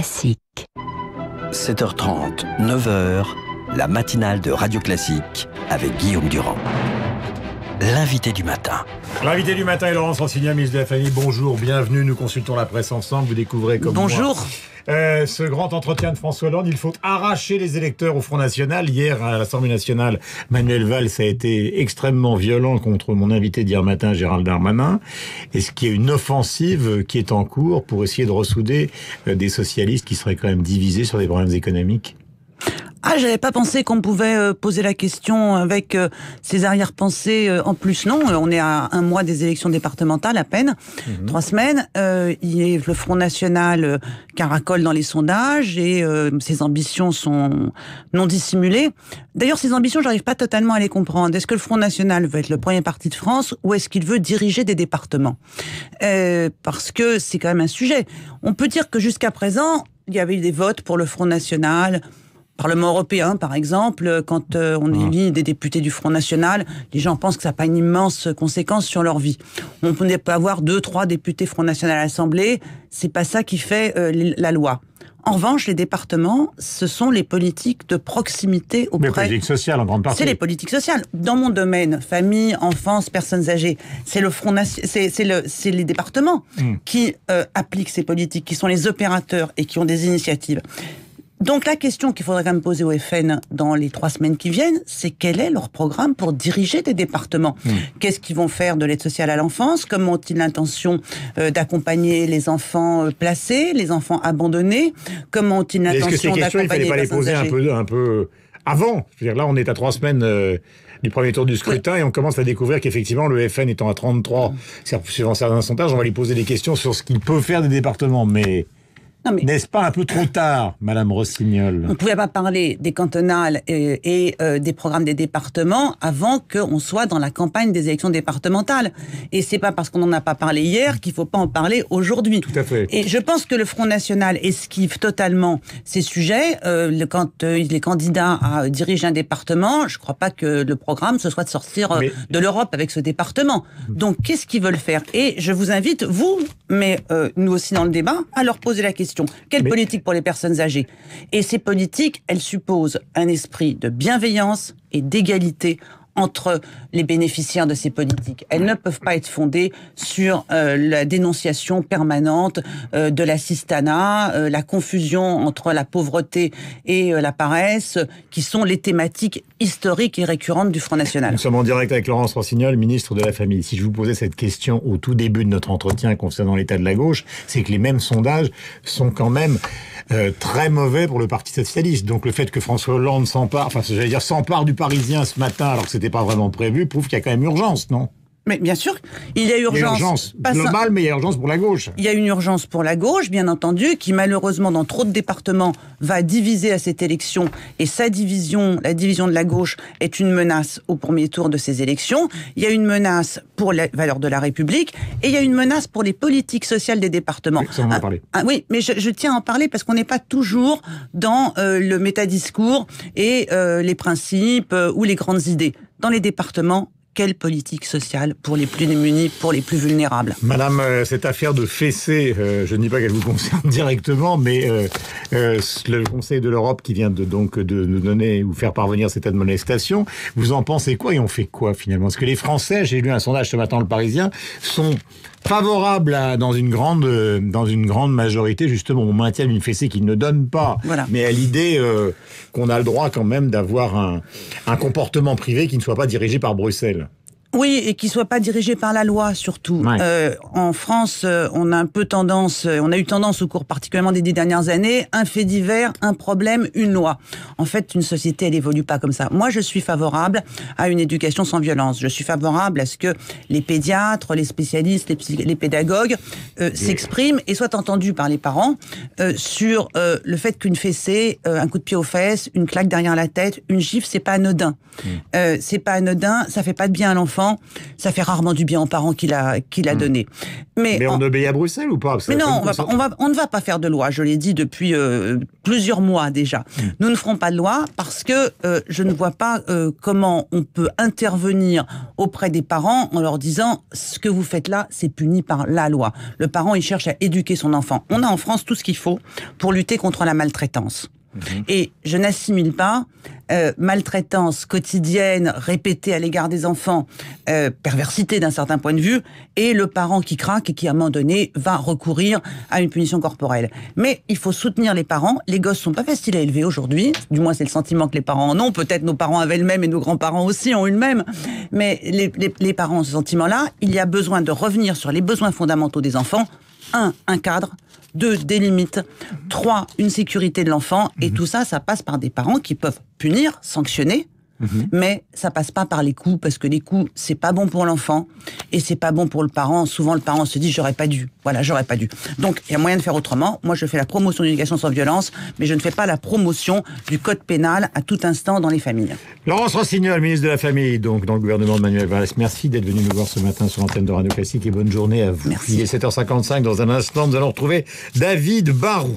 Classique. 7h30, 9h, la matinale de Radio Classique avec Guillaume Durand. L'invité du matin. L'invité du matin est Laurence Rossignol, ministre de la Famille. Bonjour, bienvenue, nous consultons la presse ensemble. Vous découvrez comme Bonjour. moi ce grand entretien de François Hollande. Il faut arracher les électeurs au Front National. Hier, à l'Assemblée nationale, Manuel Valls a été extrêmement violent contre mon invité d'hier matin, Gérald Darmanin. Est-ce qu'il y a une offensive qui est en cours pour essayer de ressouder des socialistes qui seraient quand même divisés sur des problèmes économiques ? Ah, j'avais pas pensé qu'on pouvait poser la question avec ces arrière-pensées. En plus, non, on est à un mois des élections départementales à peine, 3 semaines. Le Front National caracole dans les sondages et ses ambitions sont non dissimulées. D'ailleurs, ces ambitions, j'arrive pas totalement à les comprendre. Est-ce que le Front National veut être le premier parti de France ou est-ce qu'il veut diriger des départements ? Parce que c'est quand même un sujet. On peut dire que jusqu'à présent, il y avait eu des votes pour le Front National. Parlement européen, par exemple, quand on élit des députés du Front National, les gens pensent que ça n'a pas une immense conséquence sur leur vie. On peut avoir 2-3 députés Front National à l'Assemblée, c'est pas ça qui fait la loi. En revanche, les départements, ce sont les politiques de proximité auprès... Les politiques sociales, en grande partie. C'est les politiques sociales. Dans mon domaine, famille, enfance, personnes âgées, c'est le Front c'est les départements qui appliquent ces politiques, qui sont les opérateurs et qui ont des initiatives. Donc la question qu'il faudrait quand même poser au FN dans les 3 semaines qui viennent, c'est quel est leur programme pour diriger des départements ? Qu'est-ce qu'ils vont faire de l'aide sociale à l'enfance ? Comment ont-ils l'intention d'accompagner les enfants placés, les enfants abandonnés ? Comment ont-ils l'intention d'accompagner les personnes âgées ? Est-ce que ces questions, il ne fallait pas les poser un peu avant ? Je veux dire, là, on est à 3 semaines du premier tour du scrutin et on commence à découvrir qu'effectivement, le FN étant à 33, suivant certains sondages, on va lui poser des questions sur ce qu'il peut faire des départements, mais... Non, n'est-ce pas un peu trop tard, Madame Rossignol ? On ne pouvait pas parler des cantonales et des programmes des départements avant qu'on soit dans la campagne des élections départementales. Et c'est pas parce qu'on n'en a pas parlé hier qu'il faut pas en parler aujourd'hui. Tout à fait. Et je pense que le Front National esquive totalement ces sujets. Quand il est candidat à diriger un département, je ne crois pas que le programme ce soit de sortir de l'Europe avec ce département. Donc, qu'est-ce qu'ils veulent faire ? Et je vous invite, vous, mais nous aussi dans le débat, à leur poser la question. Quelle politique pour les personnes âgées ? Et ces politiques, elles supposent un esprit de bienveillance et d'égalité entre les bénéficiaires de ces politiques. Elles ne peuvent pas être fondées sur la dénonciation permanente de l'assistanat, la confusion entre la pauvreté et la paresse, qui sont les thématiques historiques et récurrentes du Front National. Nous sommes en direct avec Laurence Rossignol, ministre de la Famille. Si je vous posais cette question au tout début de notre entretien concernant l'état de la gauche, c'est que les mêmes sondages sont quand même très mauvais pour le Parti socialiste. Donc le fait que François Hollande s'empare du Parisien ce matin, alors que c'était pas vraiment prévu, prouve qu'il y a quand même urgence, non ? Mais bien sûr, il y a urgence. Il y a urgence globale, mais il y a urgence pour la gauche. Il y a une urgence pour la gauche, bien entendu, qui malheureusement, dans trop de départements, va diviser à cette élection. Et la division de la gauche, est une menace au premier tour de ces élections. Il y a une menace pour les valeurs de la République, et il y a une menace pour les politiques sociales des départements. Oui, ça on en a parlé. Oui, mais je tiens à en parler parce qu'on n'est pas toujours dans le métadiscours et les principes ou les grandes idées. Dans les départements, quelle politique sociale pour les plus démunis, pour les plus vulnérables ? Madame, cette affaire de fessée, je ne dis pas qu'elle vous concerne directement, mais le Conseil de l'Europe qui vient de nous donner ou faire parvenir cette admonestation, vous en pensez quoi et on fait quoi finalement ? Parce que les Français, j'ai lu un sondage ce matin dans Le Parisien, sont favorables dans une grande majorité justement au maintien d'une fessée qu'ils ne donnent pas, mais à l'idée qu'on a le droit quand même d'avoir un comportement privé qui ne soit pas dirigé par Bruxelles. Oui, et qui soit pas dirigé par la loi, surtout. Ouais. En France, on a eu tendance au cours particulièrement des 10 dernières années, un fait divers, un problème, une loi. En fait, une société, elle évolue pas comme ça. Moi, je suis favorable à une éducation sans violence. Je suis favorable à ce que les pédiatres, les spécialistes, les pédagogues s'expriment et soient entendus par les parents sur le fait qu'une fessée, un coup de pied aux fesses, une claque derrière la tête, une gifle, c'est pas anodin. C'est pas anodin, ça fait pas de bien à l'enfant. enfant, ça fait rarement du bien aux parents qui l'a donné. Mais on obéit à Bruxelles ou pas? Mais non, on ne va pas faire de loi, je l'ai dit depuis plusieurs mois déjà. Nous ne ferons pas de loi parce que je ne vois pas comment on peut intervenir auprès des parents en leur disant « ce que vous faites là, c'est puni par la loi ». Le parent, il cherche à éduquer son enfant. On a en France tout ce qu'il faut pour lutter contre la maltraitance. Et je n'assimile pas maltraitance quotidienne, répétée à l'égard des enfants, perversité d'un certain point de vue, et le parent qui craque et qui, à un moment donné, va recourir à une punition corporelle. Mais il faut soutenir les parents. Les gosses sont pas faciles à élever aujourd'hui. Du moins, c'est le sentiment que les parents en ont. Peut-être nos parents avaient le même et nos grands-parents aussi ont eu le même. Mais les parents ont ce sentiment-là. Il y a besoin de revenir sur les besoins fondamentaux des enfants. 1, un cadre. 2, des limites. 3, une sécurité de l'enfant. Et tout ça, ça passe par des parents qui peuvent punir, sanctionner, mais ça passe pas par les coups, parce que les coups, c'est pas bon pour l'enfant, et c'est pas bon pour le parent. Souvent, le parent se dit, j'aurais pas dû. Voilà, j'aurais pas dû. Donc, il y a moyen de faire autrement. Moi, je fais la promotion de l'éducation sans violence, mais je ne fais pas la promotion du code pénal à tout instant dans les familles. Laurence Rossignol, ministre de la Famille, donc, dans le gouvernement de Manuel Valls. Merci d'être venu nous voir ce matin sur l'antenne de Radio Classique, et bonne journée à vous. Merci. Il est 7h55. Dans un instant, nous allons retrouver David Barou.